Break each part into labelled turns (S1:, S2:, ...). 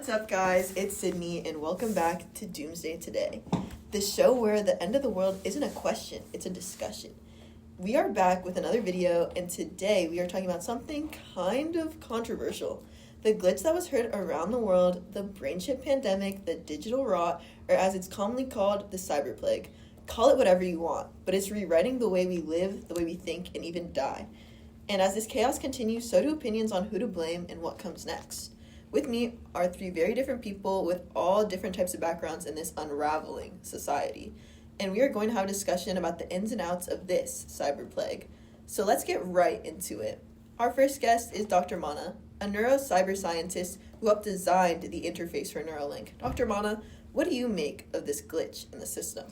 S1: What's up, guys? It's Sydney, and welcome back to Doomsday Today, the show where the end of the world isn't a question, it's a discussion. We are back with another video, and today we are talking about something kind of controversial. The glitch that was heard around the world, the brain chip pandemic, the digital rot, or as it's commonly called, the Cyberplague. Call it whatever you want, but it's rewriting the way we live, the way we think, and even die. And as this chaos continues, so do opinions on who to blame and what comes next. With me are three very different people with all different types of backgrounds in this unraveling society. And we are going to have a discussion about the ins and outs of this cyberplague. So let's get right into it. Our first guest is Dr. Mana, a neurocyberscientist who helped design the interface for Neuralink. Dr. Mana, what do you make of this glitch in the system?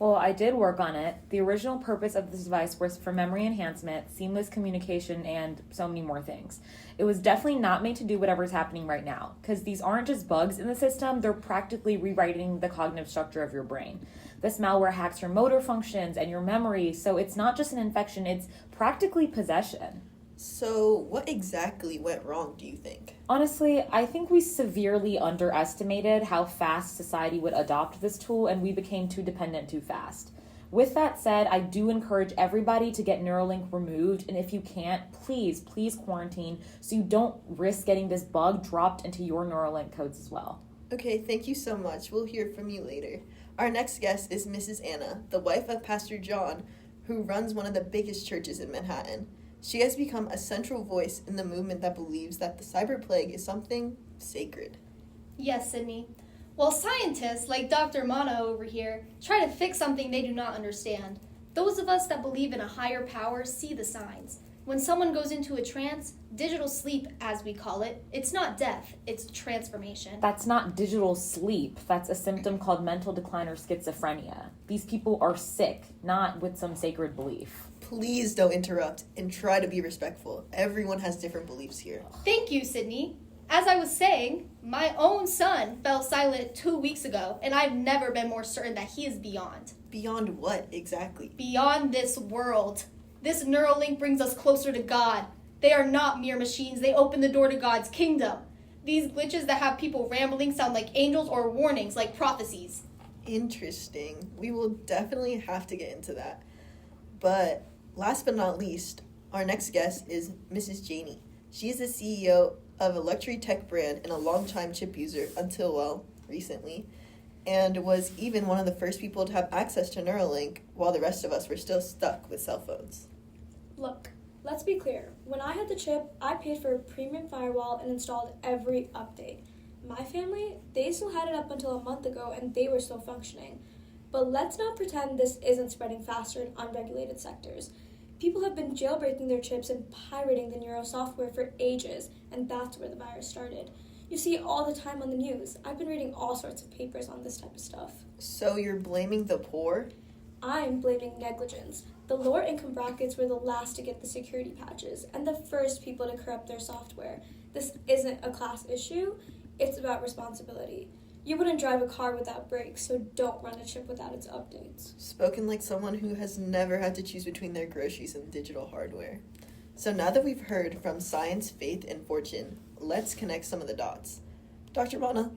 S2: Well, I did work on it. The original purpose of this device was for memory enhancement, seamless communication, and so many more things. It was definitely not made to do whatever's happening right now, because these aren't just bugs in the system, they're practically rewriting the cognitive structure of your brain. This malware hacks your motor functions and your memory, so it's not just an infection, it's practically possession.
S1: So what exactly went wrong, do you think?
S2: Honestly, I think we severely underestimated how fast society would adopt this tool, and we became too dependent too fast. With that said, I do encourage everybody to get Neuralink removed, and if you can't, please quarantine so you don't risk getting this bug dropped into your Neuralink codes as well.
S1: Okay, thank you so much. We'll hear from you later. Our next guest is Mrs. Anna, the wife of Pastor John, who runs one of the biggest churches in Manhattan. She has become a central voice in the movement that believes that the cyberplague is something sacred.
S3: Yes, Sydney. While scientists like Dr. Mana over here try to fix something they do not understand, those of us that believe in a higher power see the signs. When someone goes into a trance, digital sleep as we call it, it's not death, it's transformation.
S2: That's not digital sleep. That's a symptom called mental decline or schizophrenia. These people are sick, not with some sacred belief.
S1: Please don't interrupt and try to be respectful. Everyone has different beliefs here.
S3: Thank you, Sydney. As I was saying, my own son fell silent 2 weeks ago, and I've never been more certain that he is beyond.
S1: Beyond what, exactly?
S3: Beyond this world. This Neuralink brings us closer to God. They are not mere machines. They open the door to God's kingdom. These glitches that have people rambling sound like angels or warnings like prophecies.
S1: Interesting. We will definitely have to get into that. But last but not least, our next guest is Mrs. Janey. She is the CEO of a luxury tech brand and a longtime chip user until, well, recently, and was even one of the first people to have access to Neuralink while the rest of us were still stuck with cell phones.
S4: Look, let's be clear. When I had the chip, I paid for a premium firewall and installed every update. My family, they still had it up until a month ago and they were still functioning. But let's not pretend this isn't spreading faster in unregulated sectors. People have been jailbreaking their chips and pirating the neuro software for ages, and that's where the virus started. You see it all the time on the news. I've been reading all sorts of papers on this type of stuff.
S1: So you're blaming the poor?
S4: I'm blaming negligence. The lower income brackets were the last to get the security patches and the first people to corrupt their software. This isn't a class issue, it's about responsibility. You wouldn't drive a car without brakes, so don't run a chip without its updates.
S1: Spoken like someone who has never had to choose between their groceries and digital hardware. So now that we've heard from science, faith, and fortune, let's connect some of the dots. Dr. Mana,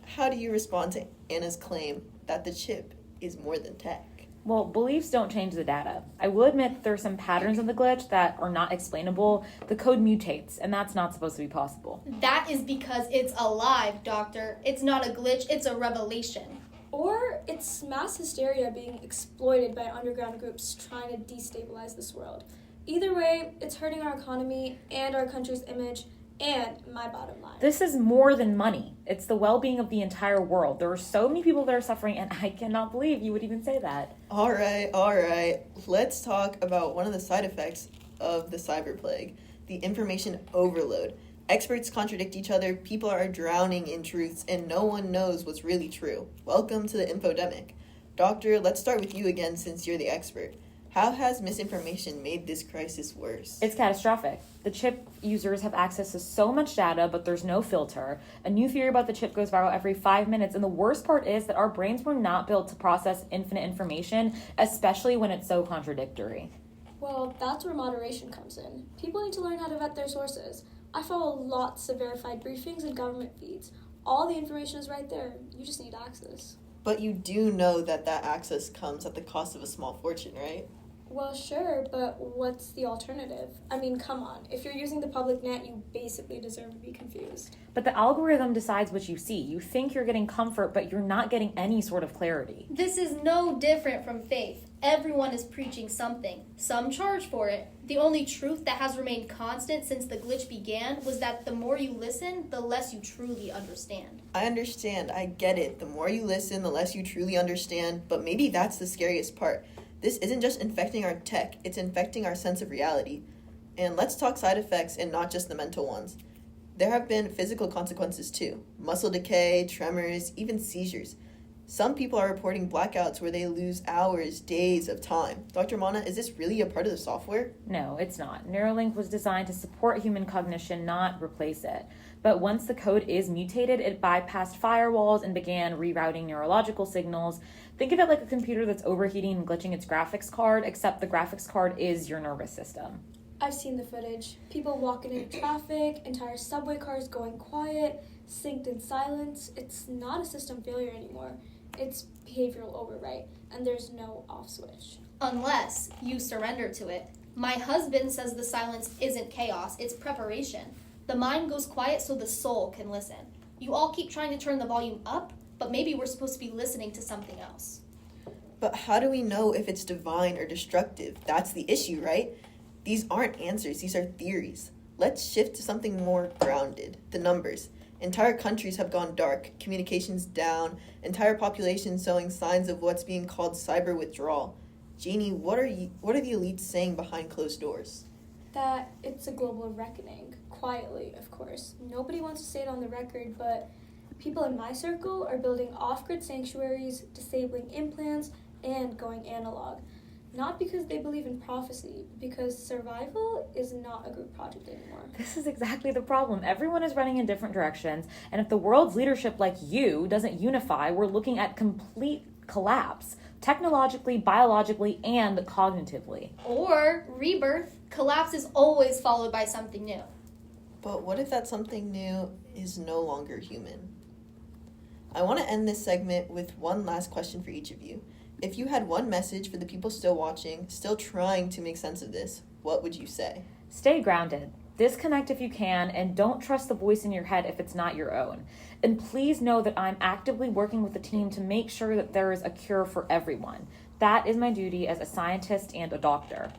S1: how do you respond to Anna's claim that the chip is more than tech?
S2: Well, beliefs don't change the data. I will admit there are some patterns of the glitch that are not explainable. The code mutates, and that's not supposed to be possible.
S3: That is because it's alive, doctor. It's not a glitch, it's a revelation.
S4: Or it's mass hysteria being exploited by underground groups trying to destabilize this world. Either way, it's hurting our economy and our country's image and my bottom line.
S2: This is more than money. It's the well-being of the entire world. There are so many people that are suffering, and I cannot believe you would even say that.
S1: All right. Let's talk about one of the side effects of the cyberplague, the information overload. Experts contradict each other, people are drowning in truths, and no one knows what's really true. Welcome to the infodemic. Doctor, let's start with you again since you're the expert. How has misinformation made this crisis worse?
S2: It's catastrophic. The chip users have access to so much data, but there's no filter. A new theory about the chip goes viral every 5 minutes, and the worst part is that our brains were not built to process infinite information, especially when it's so contradictory.
S4: Well, that's where moderation comes in. People need to learn how to vet their sources. I follow lots of verified briefings and government feeds. All the information is right there. You just need access.
S1: But you do know that access comes at the cost of a small fortune, right?
S4: Well, sure, but what's the alternative? I mean, come on. If you're using the public net, you basically deserve to be confused.
S2: But the algorithm decides what you see. You think you're getting comfort, but you're not getting any sort of clarity.
S3: This is no different from faith. Everyone is preaching something. Some charge for it. The only truth that has remained constant since the glitch began was that the more you listen, the less you truly understand.
S1: I understand. I get it. The more you listen, the less you truly understand. But maybe that's the scariest part. This isn't just infecting our tech, it's infecting our sense of reality. And let's talk side effects and not just the mental ones. There have been physical consequences too. Muscle decay, tremors, even seizures. Some people are reporting blackouts where they lose hours, days of time. Dr. Mana, is this really a part of the software?
S2: No, it's not. Neuralink was designed to support human cognition, not replace it. But once the code is mutated, it bypassed firewalls and began rerouting neurological signals. Think of it like a computer that's overheating and glitching its graphics card, except the graphics card is your nervous system.
S4: I've seen the footage. People walking in traffic, entire subway cars going quiet, synced in silence. It's not a system failure anymore. It's behavioral overwrite, and there's no off switch.
S3: Unless you surrender to it. My husband says the silence isn't chaos, it's preparation. The mind goes quiet so the soul can listen. You all keep trying to turn the volume up, but maybe we're supposed to be listening to something else.
S1: But how do we know if it's divine or destructive? That's the issue, right? These aren't answers, these are theories. Let's shift to something more grounded, the numbers. Entire countries have gone dark, communications down, entire populations showing signs of what's being called cyber withdrawal. Jeannie, what are the elites saying behind closed doors?
S4: That it's a global reckoning, quietly, of course. Nobody wants to say it on the record, but people in my circle are building off-grid sanctuaries, disabling implants, and going analog. Not because they believe in prophecy, but because survival is not a group project anymore.
S2: This is exactly the problem. Everyone is running in different directions, and if the world's leadership, like you, doesn't unify, we're looking at complete collapse, technologically, biologically, and cognitively.
S3: Or rebirth. Collapse is always followed by something new.
S1: But what if that something new is no longer human? I want to end this segment with one last question for each of you. If you had one message for the people still watching, still trying to make sense of this, what would you say?
S2: Stay grounded. Disconnect if you can, and don't trust the voice in your head if it's not your own. And please know that I'm actively working with the team to make sure that there is a cure for everyone. That is my duty as a scientist and a doctor.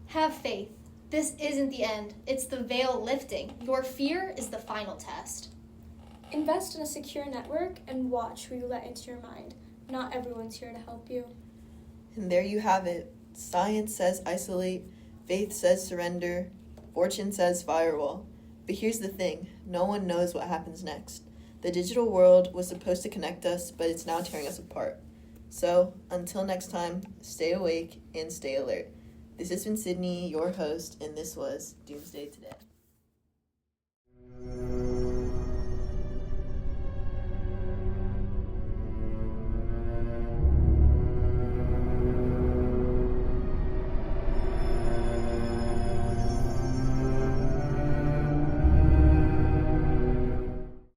S3: Have faith. This isn't the end. It's the veil lifting. Your fear is the final test.
S4: Invest in a secure network and watch who you let into your mind. Not everyone's here to help you.
S1: And there you have it. Science says isolate, faith says surrender, fortune says firewall. But here's the thing, no one knows what happens next. The digital world was supposed to connect us, but it's now tearing us apart. So, until next time, stay awake and stay alert. This has been Sydney, your host, and this was Doomsday Today.